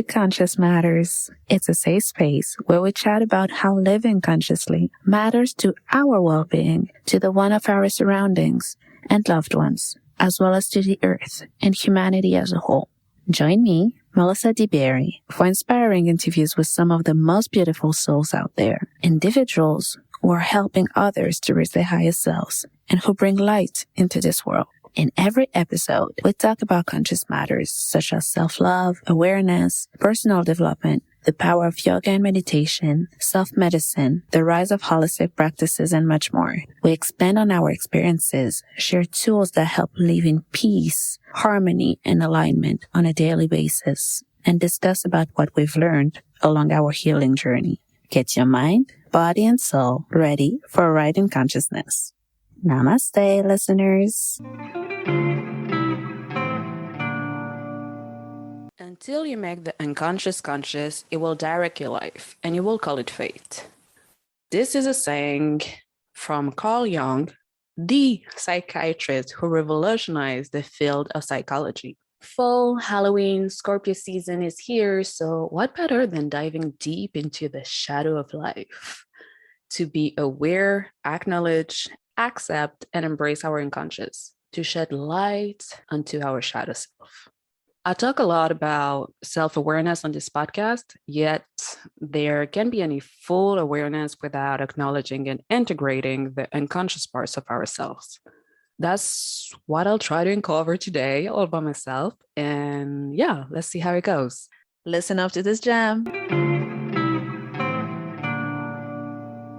to Conscious Matters. It's a safe space where we chat about how living consciously matters to our well-being, to the one of our surroundings and loved ones, as well as to the earth and humanity as a whole. Join me, Melissa DeBerry, for inspiring interviews with some of the most beautiful souls out there, individuals who are helping others to reach their highest selves and who bring light into this world. In every episode, we talk about conscious matters such as self-love, awareness, personal development, the power of yoga and meditation, self-medicine, the rise of holistic practices, and much more. We expand on our experiences, share tools that help live in peace, harmony, and alignment on a daily basis, and discuss about what we've learned along our healing journey. Get your mind, body, and soul ready for a ride in consciousness. Namaste, listeners. Until you make the unconscious conscious, it will direct your life, and you will call it fate. This is a saying from Carl Jung, the psychiatrist who revolutionized the field of psychology. Fall, Halloween, Scorpio season is here, so what better than diving deep into the shadow of life? To be aware, acknowledge, accept, and embrace our unconscious, to shed light onto our shadow self. I talk a lot about self-awareness on this podcast, yet there can be any full awareness without acknowledging and integrating the unconscious parts of ourselves. That's what I'll try to uncover today all by myself. And yeah, let's see how it goes. Listen up to this jam.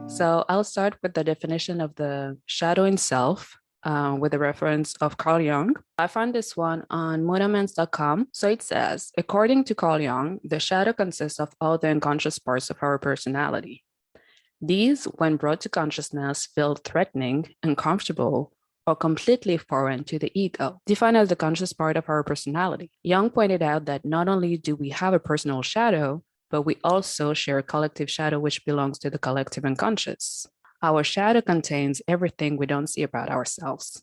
So I'll start with the definition of the shadow in self. With a reference of Carl Jung. I found this one on omens.com. So it says, according to Carl Jung, the shadow consists of all the unconscious parts of our personality. These, when brought to consciousness, feel threatening, uncomfortable, or completely foreign to the ego, defined as the conscious part of our personality. Jung pointed out that not only do we have a personal shadow, but we also share a collective shadow which belongs to the collective unconscious. Our shadow contains everything we don't see about ourselves.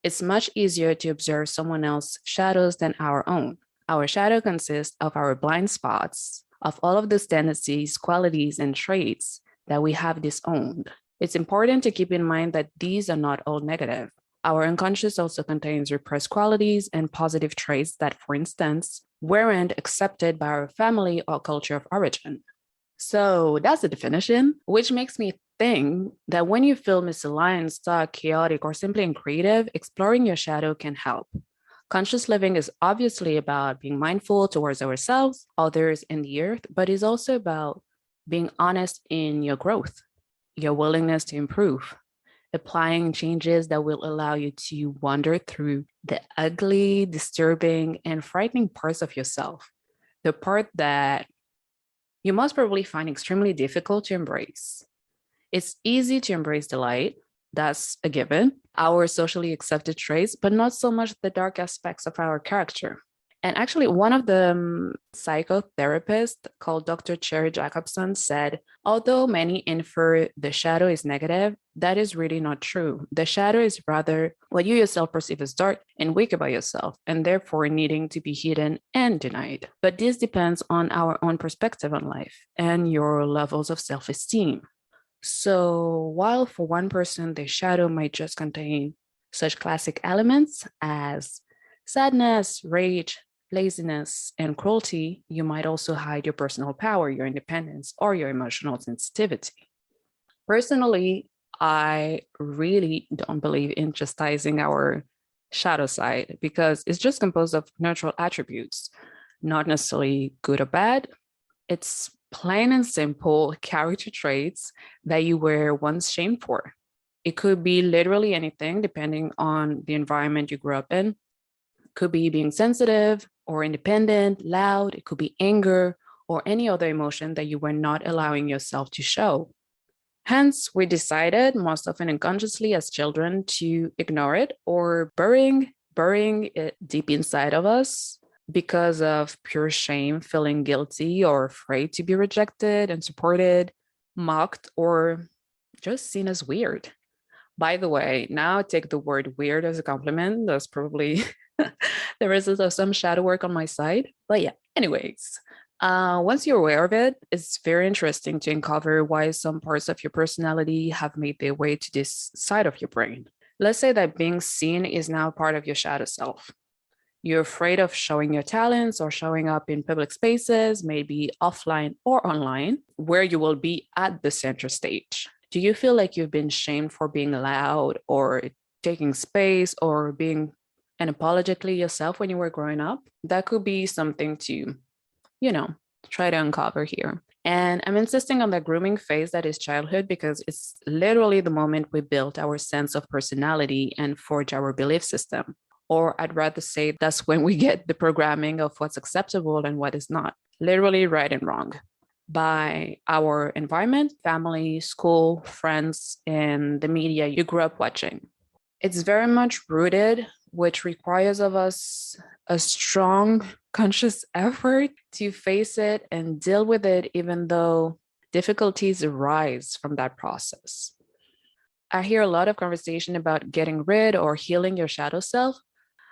It's much easier to observe someone else's shadows than our own. Our shadow consists of our blind spots, of all of those tendencies, qualities, and traits that we have disowned. It's important to keep in mind that these are not all negative. Our unconscious also contains repressed qualities and positive traits that, for instance, weren't accepted by our family or culture of origin. So that's the definition, which makes me think that when you feel misaligned, stuck, chaotic, or simply uncreative, exploring your shadow can help. Conscious living is obviously about being mindful towards ourselves, others, and the earth, but is also about being honest in your growth, your willingness to improve, applying changes that will allow you to wander through the ugly, disturbing, and frightening parts of yourself, the part that you must probably find extremely difficult to embrace. It's easy to embrace the light, that's a given, our socially accepted traits, but not so much the dark aspects of our character. And actually, one of the psychotherapists called Dr. Sheri Jacobson said, although many infer the shadow is negative, that is really not true. The shadow is rather what you yourself perceive as dark and weak about yourself, and therefore needing to be hidden and denied. But this depends on our own perspective on life and your levels of self-esteem. So while for one person, the shadow might just contain such classic elements as sadness, rage, laziness, and cruelty, you might also hide your personal power, your independence, or your emotional sensitivity. Personally, I really don't believe in chastising our shadow side because it's just composed of neutral attributes, not necessarily good or bad. It's plain and simple character traits that you were once shamed for. It could be literally anything depending on the environment you grew up in. It could be being sensitive or independent, loud. It could be anger or any other emotion that you were not allowing yourself to show. Hence, we decided, most often unconsciously as children, to ignore it or burying it deep inside of us because of pure shame, feeling guilty or afraid to be rejected and supported, mocked, or just seen as weird. By the way, now I take the word weird as a compliment. That's probably the result of some shadow work on my side. But yeah, anyways, Once you're aware of it, it's very interesting to uncover why some parts of your personality have made their way to this side of your brain. Let's say that being seen is now part of your shadow self. You're afraid of showing your talents or showing up in public spaces, maybe offline or online, where you will be at the center stage. Do you feel like you've been shamed for being loud or taking space or being unapologetically yourself when you were growing up? That could be something to, you know, try to uncover here. And I'm insisting on the grooming phase that is childhood because it's literally the moment we built our sense of personality and forge our belief system. Or I'd rather say that's when we get the programming of what's acceptable and what is not, literally right and wrong, by our environment, family, school, friends, and the media you grew up watching. It's very much rooted, which requires of us a strong, conscious effort to face it and deal with it, even though difficulties arise from that process. I hear a lot of conversation about getting rid or healing your shadow self.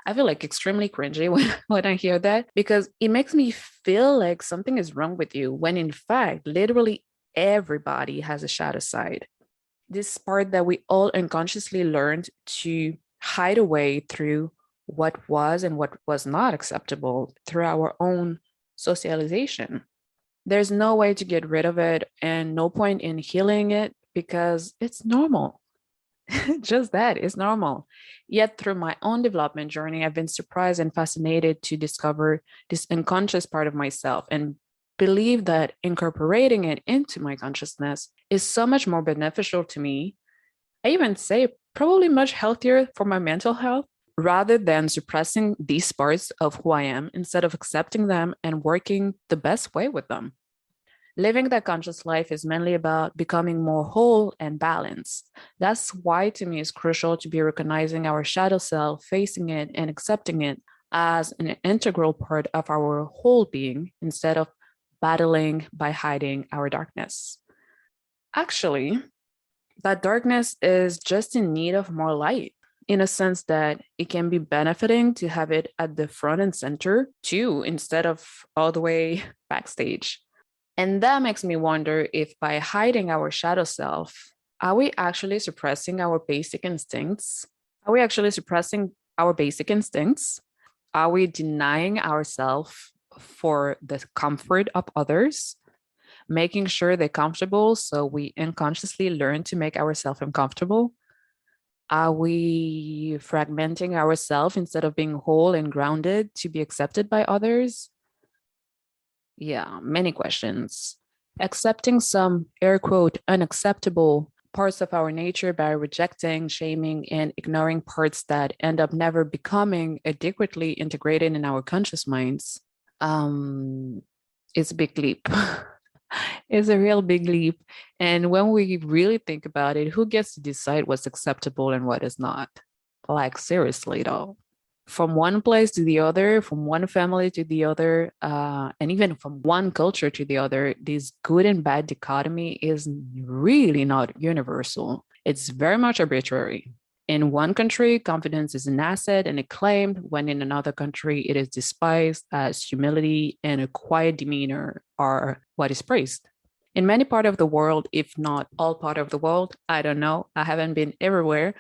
I feel like extremely cringy when I hear that because it makes me feel like something is wrong with you when in fact, literally everybody has a shadow side. This part that we all unconsciously learned to hide away through what was and what was not acceptable through our own socialization. There's no way to get rid of it and no point in healing it because it's normal. Just that is normal. Yet, through my own development journey, I've been surprised and fascinated to discover this unconscious part of myself and believe that incorporating it into my consciousness is so much more beneficial to me. I even say probably much healthier for my mental health rather than suppressing these parts of who I am instead of accepting them and working the best way with them. Living that conscious life is mainly about becoming more whole and balanced. That's why, to me, it's crucial to be recognizing our shadow self, facing it, and accepting it as an integral part of our whole being instead of battling by hiding our darkness. Actually, that darkness is just in need of more light in a sense that it can be benefiting to have it at the front and center too, instead of all the way backstage. And that makes me wonder if by hiding our shadow self, are we actually suppressing our basic instincts? Are we actually suppressing our basic instincts? Are we denying ourselves for the comfort of others? Making sure they're comfortable so we unconsciously learn to make ourselves uncomfortable? Are we fragmenting ourselves instead of being whole and grounded to be accepted by others? Yeah, many questions. Accepting some air quote unacceptable parts of our nature by rejecting, shaming, and ignoring parts that end up never becoming adequately integrated in our conscious minds is a big leap. It's a real big leap. And when we really think about it, who gets to decide what's acceptable and what is not? Like, seriously, though. From one place to the other, from one family to the other, and even from one culture to the other, this good and bad dichotomy is really not universal. It's very much arbitrary. In one country, confidence is an asset and acclaimed, when in another country, it is despised as humility and a quiet demeanor are what is praised. In many parts of the world, if not all part of the world, I don't know, I haven't been everywhere,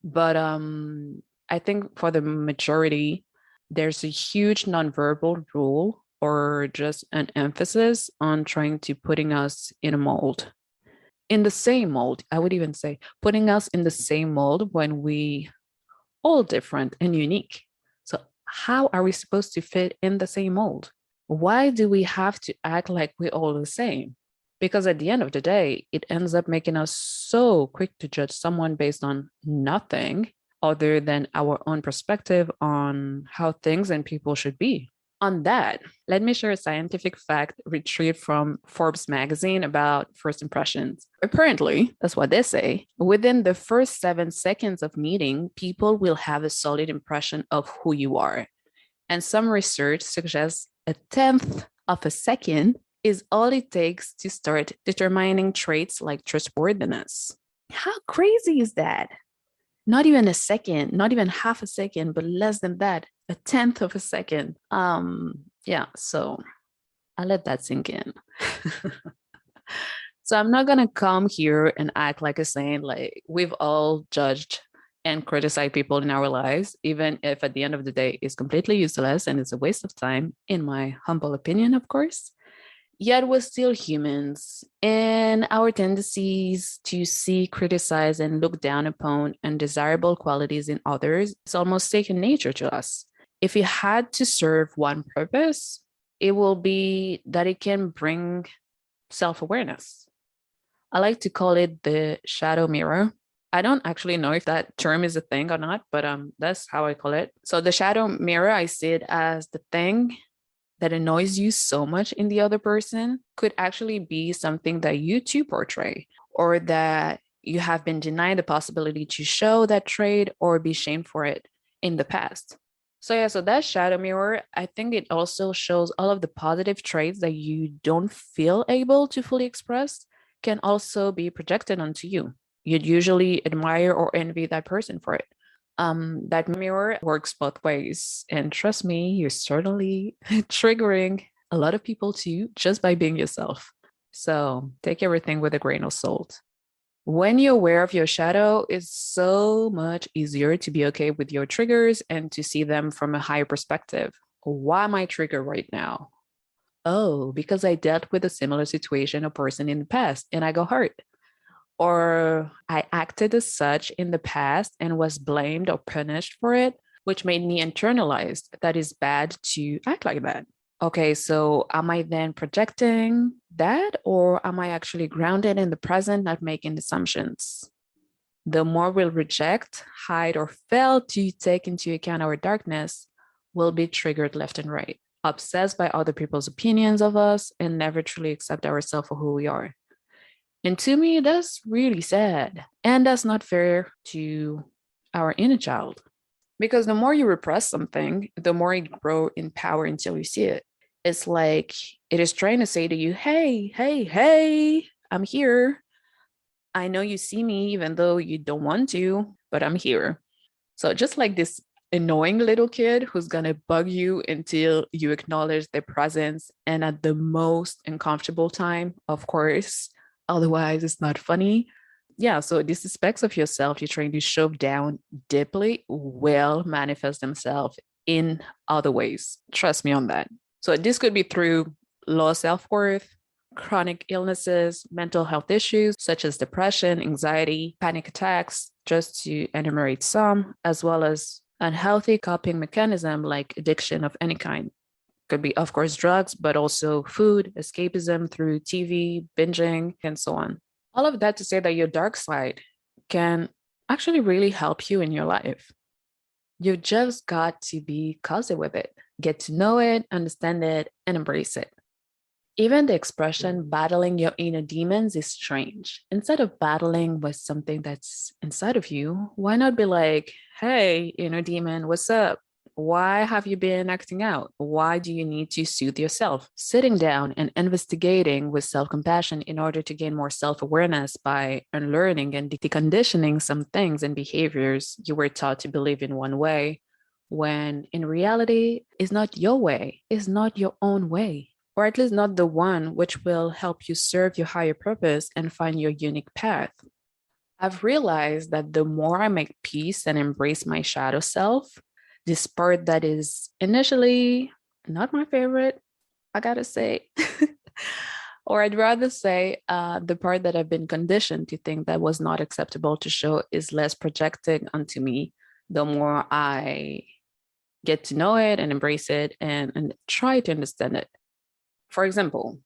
but I think for the majority, there's a huge nonverbal rule or just an emphasis on trying to putting us in a mold. In the same mold, I would even say putting us in the same mold when we all different and unique. So how are we supposed to fit in the same mold? Why do we have to act like we're all the same? Because at the end of the day, it ends up making us so quick to judge someone based on nothing other than our own perspective on how things and people should be. On that, let me share a scientific fact retrieved from Forbes magazine about first impressions. Apparently, that's what they say, within the first 7 seconds of meeting, people will have a solid impression of who you are. And some research suggests a tenth of a second is all it takes to start determining traits like trustworthiness. How crazy is that? Not even a second, not even half a second, but less than that, a tenth of a second. So I let that sink in. So I'm not gonna come here and act like a saint. Like we've all judged and criticized people in our lives, even if at the end of the day it's completely useless and it's a waste of time, in my humble opinion, of course. Yet we're still humans, and our tendencies to see, criticize, and look down upon undesirable qualities in others is almost second nature to us. If it had to serve one purpose, it will be that it can bring self awareness. I like to call it the shadow mirror. I don't actually know if that term is a thing or not, but that's how I call it. So the shadow mirror, I see it as the thing that annoys you so much in the other person could actually be something that you too portray, or that you have been denied the possibility to show that trait or be shamed for it in the past. So yeah, so that shadow mirror, I think it also shows all of the positive traits that you don't feel able to fully express can also be projected onto you. You'd usually admire or envy that person for it. That mirror works both ways. And trust me, you're certainly triggering a lot of people too, just by being yourself. So take everything with a grain of salt. When you're aware of your shadow, it's so much easier to be okay with your triggers and to see them from a higher perspective. Why am I triggered right now? Oh, because I dealt with a similar situation or person in the past and I got hurt. Or I acted as such in the past and was blamed or punished for it, which made me internalize that it's bad to act like that. Okay, so am I then projecting that, or am I actually grounded in the present, not making assumptions? The more we'll reject, hide, or fail to take into account our darkness, we'll be triggered left and right, obsessed by other people's opinions of us, and never truly accept ourselves for who we are. And to me, that's really sad. And that's not fair to our inner child. Because the more you repress something, the more it grows in power until you see it. It's like it is trying to say to you, hey, hey, hey, I'm here. I know you see me even though you don't want to, but I'm here. So just like this annoying little kid who's going to bug you until you acknowledge their presence, and at the most uncomfortable time, of course, otherwise it's not funny. Yeah, so these aspects of yourself you're trying to shove down deeply will manifest themselves in other ways. Trust me on that. So this could be through low self-worth, chronic illnesses, mental health issues such as depression, anxiety, panic attacks, just to enumerate some, as well as unhealthy coping mechanism like addiction of any kind. Could be, of course, drugs, but also food, escapism through TV, binging, and so on. All of that to say that your dark side can actually really help you in your life. You just got to be cozy with it, get to know it, understand it, and embrace it. Even the expression battling your inner demons is strange. Instead of battling with something that's inside of you, why not be like, hey, inner demon, what's up? Why have you been acting out? Why do you need to soothe yourself? Sitting down and investigating with self compassion in order to gain more self awareness by unlearning and deconditioning some things and behaviors you were taught to believe in one way, when in reality, it's not your way, it's not your own way, or at least not the one which will help you serve your higher purpose and find your unique path. I've realized that the more I make peace and embrace my shadow self, this part that is initially not my favorite, I gotta say, or I'd rather say the part that I've been conditioned to think that was not acceptable to show is less projecting onto me, the more I get to know it and embrace it and try to understand it. For example,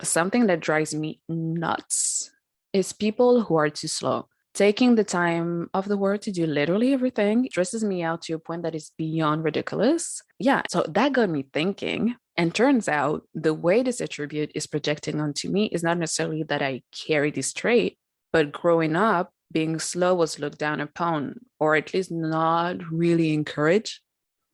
something that drives me nuts is people who are too slow. Taking the time of the world to do literally everything stresses me out to a point that is beyond ridiculous. Yeah, so that got me thinking. And turns out the way this attribute is projecting onto me is not necessarily that I carry this trait, but growing up, being slow was looked down upon, or at least not really encouraged.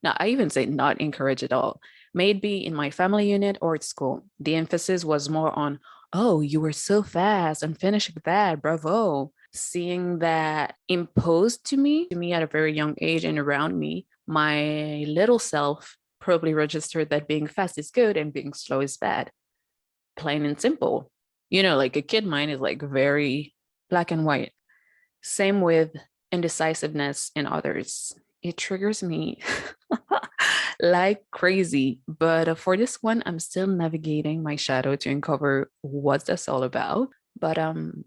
Now, I even say not encouraged at all. May it be in my family unit or at school. The emphasis was more on, oh, you were so fast and finishing that, bravo. Seeing that imposed to me at a very young age and around me, my little self probably registered that being fast is good and being slow is bad. Plain and simple. Like a kid mind is like very black and white. Same with indecisiveness in others. It triggers me like crazy. But for this one, I'm still navigating my shadow to uncover what's this all about. But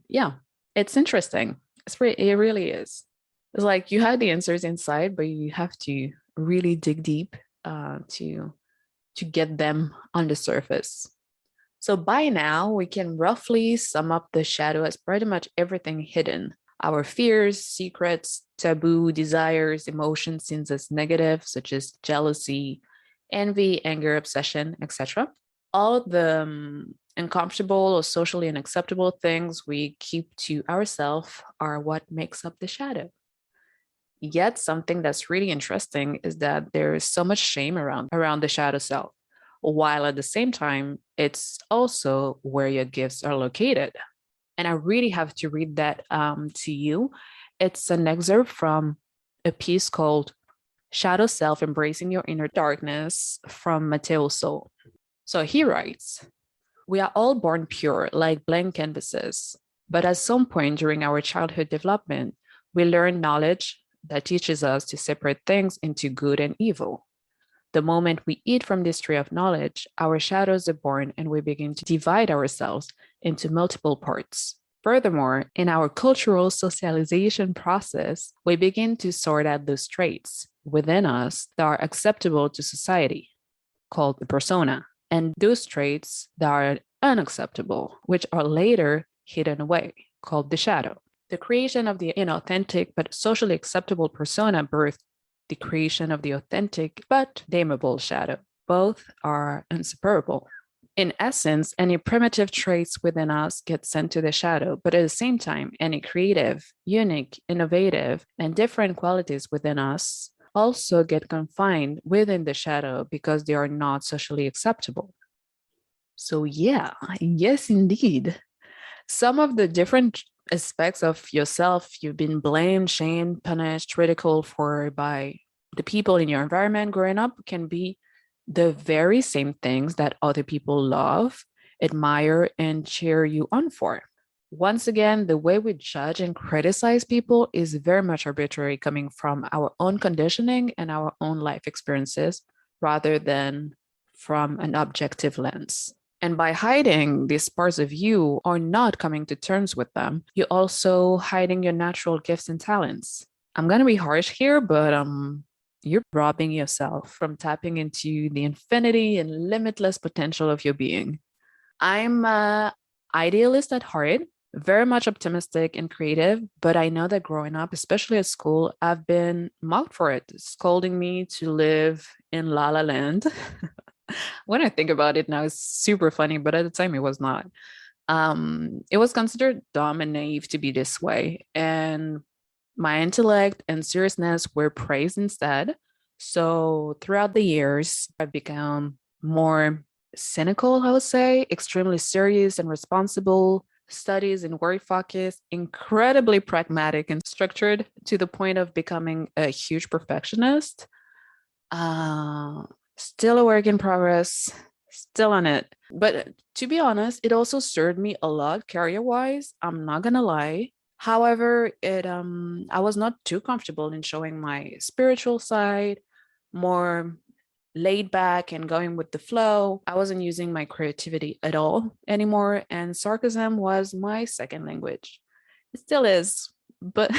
yeah, it's interesting. It really is. It's like you have the answers inside, but you have to really dig deep to get them on the surface. So by now, we can roughly sum up the shadow as pretty much everything hidden. Our fears, secrets, taboo, desires, emotions seen as negative, such as jealousy, envy, anger, obsession, etc. All the uncomfortable or socially unacceptable things we keep to ourselves are what makes up the shadow. Yet something that's really interesting is that there is so much shame around the shadow self, while at the same time, it's also where your gifts are located. And I really have to read that to you. It's an excerpt from a piece called Shadow Self, Embracing Your Inner Darkness from Matteo Soul. So he writes, "We are all born pure, like blank canvases. But at some point during our childhood development, we learn knowledge that teaches us to separate things into good and evil. The moment we eat from this tree of knowledge, our shadows are born and we begin to divide ourselves into multiple parts. Furthermore, in our cultural socialization process, we begin to sort out those traits within us that are acceptable to society, called the persona, and those traits that are unacceptable, which are later hidden away, called the shadow. The creation of the inauthentic but socially acceptable persona birthed the creation of the authentic but damnable shadow. Both are inseparable. In essence, any primitive traits within us get sent to the shadow, but at the same time, any creative, unique, innovative, and different qualities within us also get confined within the shadow because they are not socially acceptable." So yeah, yes, indeed. Some of the different aspects of yourself you've been blamed, shamed, punished, ridiculed for by the people in your environment growing up can be the very same things that other people love, admire, and cheer you on for. Once again, the way we judge and criticize people is very much arbitrary, coming from our own conditioning and our own life experiences rather than from an objective lens. And by hiding these parts of you or not coming to terms with them, you're also hiding your natural gifts and talents. I'm going to be harsh here, but you're robbing yourself from tapping into the infinity and limitless potential of your being. I'm an idealist at heart, very much optimistic and creative, but I know that growing up, especially at school, I've been mocked for it, scolding me to live in La La Land. When I think about it now, it's super funny, but at the time it was not. It was considered dumb and naive to be this way. And my intellect and seriousness were praised instead. So throughout the years, I've become more cynical, I would say, extremely serious and responsible, studies and work focused, incredibly pragmatic and structured to the point of becoming a huge perfectionist. Still a work in progress, still on it. But to be honest, it also served me a lot career-wise. I'm not gonna lie. However, I was not too comfortable in showing my spiritual side, more laid back and going with the flow. I wasn't using my creativity at all anymore, and sarcasm was my second language. It still is, but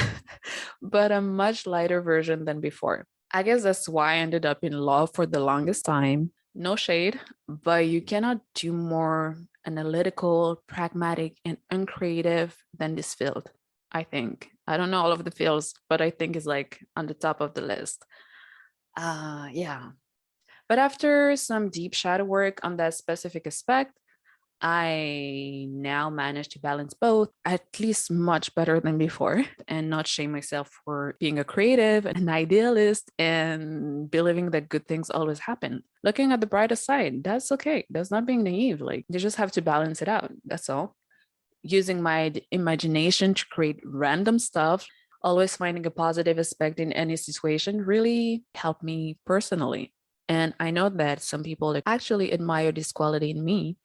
but a much lighter version than before. I guess that's why I ended up in law for the longest time. No shade, but you cannot do more analytical, pragmatic, and uncreative than this field, I think. I don't know all of the fields, but I think it's like on the top of the list. Yeah. But after some deep shadow work on that specific aspect, I now manage to balance both, at least much better than before, and not shame myself for being a creative, an idealist, and believing that good things always happen. Looking at the brighter side, that's okay. That's not being naive. Like, you just have to balance it out. That's all. Using my imagination to create random stuff, always finding a positive aspect in any situation really helped me personally. And I know that some people actually admire this quality in me.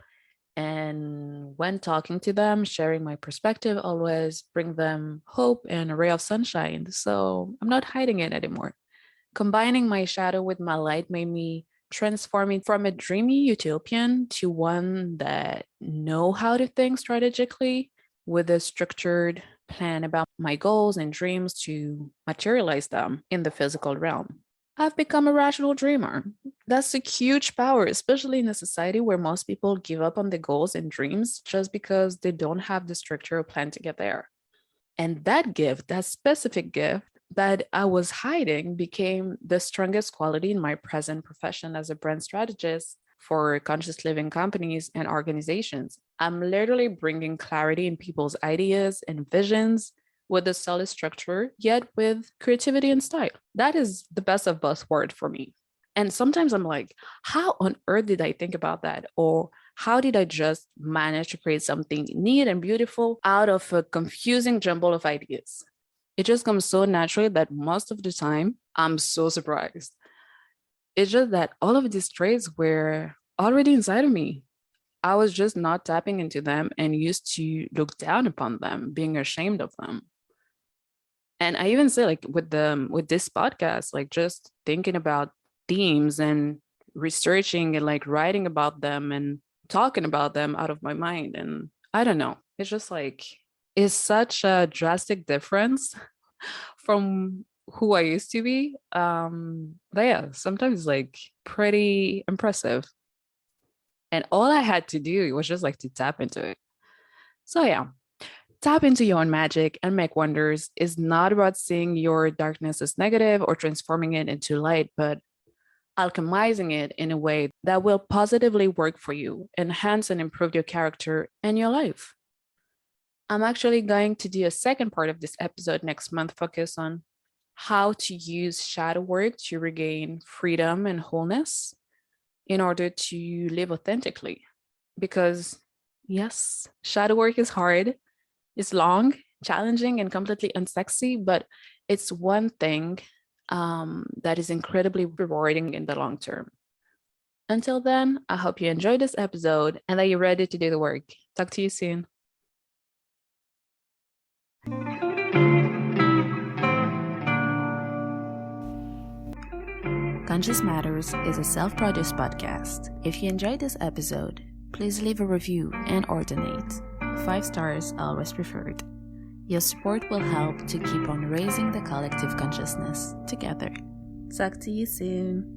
And when talking to them, sharing my perspective always bring them hope and a ray of sunshine. So I'm not hiding it anymore. Combining my shadow with my light made me transforming from a dreamy utopian to one that know how to think strategically with a structured plan about my goals and dreams to materialize them in the physical realm. I've become a rational dreamer. That's a huge power, especially in a society where most people give up on their goals and dreams just because they don't have the structure or plan to get there. And that gift, that specific gift that I was hiding, became the strongest quality in my present profession as a brand strategist for conscious living companies and organizations. I'm literally bringing clarity in people's ideas and visions with a solid structure, yet with creativity and style. That is the best of both worlds for me. And sometimes I'm like, how on earth did I think about that? Or how did I just manage to create something neat and beautiful out of a confusing jumble of ideas? It just comes so naturally that most of the time I'm so surprised. It's just that all of these traits were already inside of me. I was just not tapping into them and used to look down upon them, being ashamed of them. And I even say, like, with this podcast, like just thinking about themes and researching and like writing about them and talking about them out of my mind. And I don't know, it's just like it's such a drastic difference from who I used to be. But yeah, sometimes like pretty impressive. And all I had to do was just like to tap into it. So yeah, tap into your own magic and make wonders is not about seeing your darkness as negative or transforming it into light, but alchemizing it in a way that will positively work for you, enhance and improve your character and your life. I'm actually going to do a second part of this episode next month, focus on how to use shadow work to regain freedom and wholeness in order to live authentically. Because yes, shadow work is hard, it's long, challenging, and completely unsexy, but it's one thing that is incredibly rewarding in the long term. Until then, I hope you enjoyed this episode and that you're ready to do the work. Talk to you soon. Conscious Matters is a self-produced podcast. If you enjoyed this episode, please leave a review and or donate. 5 stars always preferred. Your support will help to keep on raising the collective consciousness together. Talk to you soon.